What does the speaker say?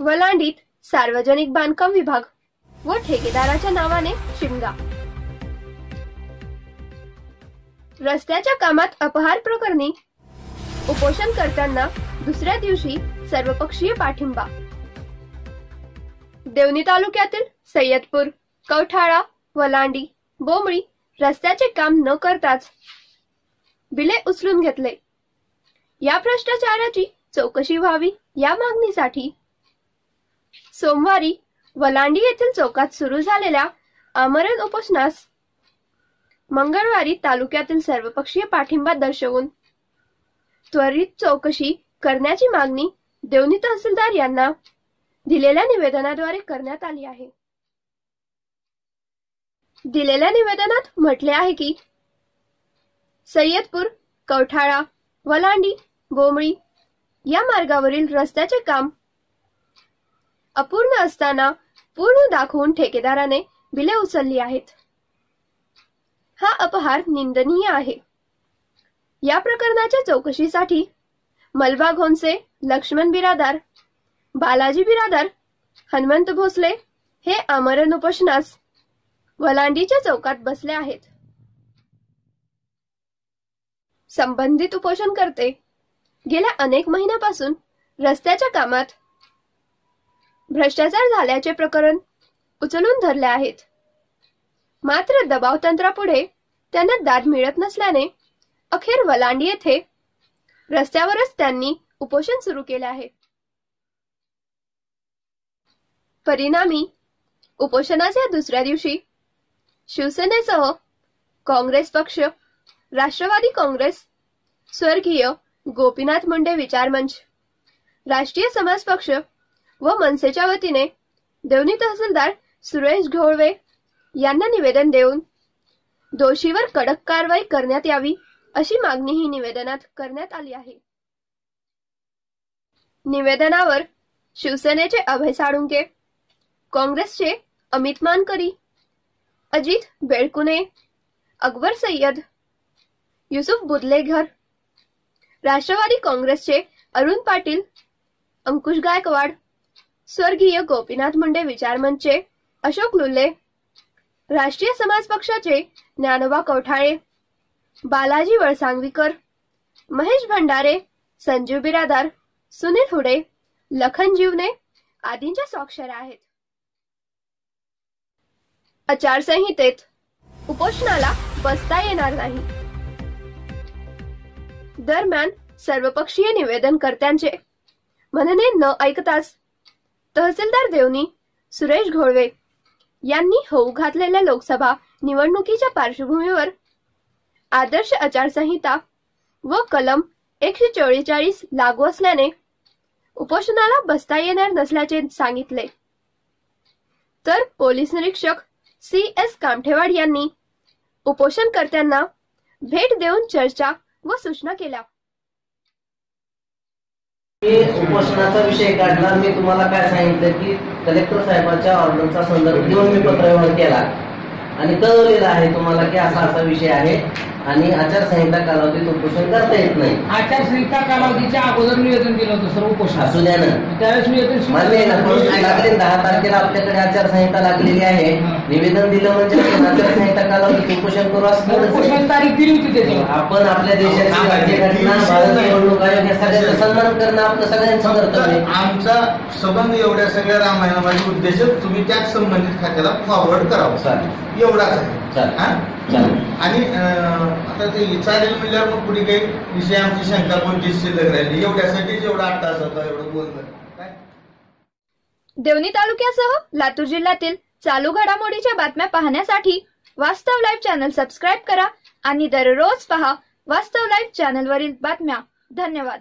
वलांडीत सार्वजनिक बांधकाम विभाग व ठेकेदाराच्या नावाने शिमगा। रस्त्याच्या कामात अपहार प्रकरणी उपोषणकर्त्यांना दुसऱ्या दिवशी सर्वपक्षीय पाठिंबा। देवणी तालुक्यातील सय्यदपूर, कवठाळा, वलांडी, बोमळी रस्त्याचे काम न करताच बिले उचलून घेतले। या भ्रष्टाचाराची चौकशी व्हावी या मागणीसाठी सोमवारी वलांडी येथील चौकात सुरू झालेल्या आमरण उपोषणास मंगळवारी तालुक्यातील सर्वपक्षीय पाठिंबा दर्शवून त्वरित चौकशी करण्याची मागणी देवणी तहसीलदार यांना दिलेल्या निवेदनाद्वारे करण्यात आली आहे। दिलेल्या निवेदनात म्हटले आहे की सय्यदपूर, कवठाळा, वलांडी, बोमळी या मार्गावरील रस्त्याचे काम अपूर्ण असताना पूर्ण दाखवून ठेकेदाराने बिले उचलली आहेत। हा अपहार निंदनीय आहे। या प्रकरणाच्या चौकशीसाठी मलबा घोंसे, लक्ष्मण बिरादार, बालाजी बिरादार, हनुमंत भोसले हे आमरण उपोषणास वलांडीच्या चौकात बसले आहेत। संबंधित उपोषणकर्ते गेल्या अनेक महिन्यापासून रस्त्याच्या कामात भ्रष्टाचार झाल्याचे प्रकरण उचलून धरले आहेत। मात्र दबाव तंत्रापुढे त्यांना दाद मिळत नसल्याने अखेर वलांडी येथे रस्त्यावरच त्यांनी उपोषण सुरू केले आहे। परिणामी उपोषणाच्या दुसऱ्या दिवशी शिवसेनेसह काँग्रेस पक्ष, राष्ट्रवादी काँग्रेस, स्वर्गीय गोपीनाथ मुंडे विचार मंच, राष्ट्रीय समाज पक्ष व मनसेच्या वतीने देवणी तहसीलदार सुरेश घोळवे यांना निवेदन देऊन दोषीवर कडक कारवाई करण्यात यावी अशी मागणी ही निवेदनात करण्यात आली आहे। निवेदनावर शिवसेनेचे अभय साळुंके, काँग्रेसचे अमित मानकरी, अजित बेळकुणे, अकबर सय्यद, युसुफ बुदलेघर, राष्ट्रवादी काँग्रेसचे अरुण पाटील, अंकुश गायकवाड, स्वर्गीय गोपीनाथ मुंडे विचार मंचचे अशोक लुल्ले, राष्ट्रीय समाज पक्षाचे ज्ञानोबा कवठाळे, बालाजी वळसांगवीकर, महेश भंडारे, संजीव बिरादार, सुनील हुडे, लखन जीवने आदींच्या स्वाक्षऱ्या आहेत। आचारसंहितेत उपोषणाला बसता येणार नाही। दरम्यान सर्वपक्षीय निवेदनकर्त्यांचे म्हणणे न ऐकताच तहसीलदार देवणी सुरेश घोळवे यांनी होऊ घातलेल्या लोकसभा निवडणुकीच्या पार्श्वभूमीवर आदर्श आचारसंहिता व कलम 144 लागू असल्याने उपोषणाला बसता येणार नसल्याचे सांगितले। तर पोलीस निरीक्षक CS कामठेवाड यांनी उपोषणकर्त्यांना भेट देऊन चर्चा व सूचना केल्या। उपोषणाचा विषय काढला। मी तुम्हाला काय सांगितलं की कलेक्टर साहेबांच्या ऑर्डरचा संदर्भ घेऊन मी पत्रव्यवहार केला आणि कळवलेला आहे तुम्हाला की असा विषय आहे आणि आचारसंहिता कालावधीत उपोषण करता येत नाही। आचारसंहिता कालावधीच्या अगोदर निवेदन दिलं होतं सर उपोषण असू द्या ना, त्यावेळेस निवेदन मान्य ना, पण लागले 10 तारखेला आपल्याकडे आचारसंहिता लागलेली आहे। निवेदन दिलं म्हणजे आचारसंहिता कालावधीत उपोषण करू असं उपोषण तारीख दिली होती त्याची। आपण आपल्या देशाची राज्यघटना, भारत निवडणूक आयोग या सगळ्यांचा सन्मान करणं आपलं सगळ्यांचं कर्तव्य। आमचा संबंध एवढ्या सगळ्या रामायणामध्ये उद्देश तुम्ही त्याच संबंधित खात्याला फॉरवर्ड करावं एवढाच आहे। आणि आता ते चालेल म्हणल्यावर मग पुढे काही विषय आमची शंका कोणती शिल्लक राहिली एवढ्यासाठी जेवढा 8 तास होता एवढं बोलणं। देवणी तालुक्यासह लातूर जिल्ह्यातील चालू घडामोडीच्या बातम्या पाहण्यासाठी वास्तव लाईव्ह चॅनल सबस्क्राईब करा आणि दररोज पहा वास्तव लाईव्ह चॅनलवरील बातम्या। धन्यवाद।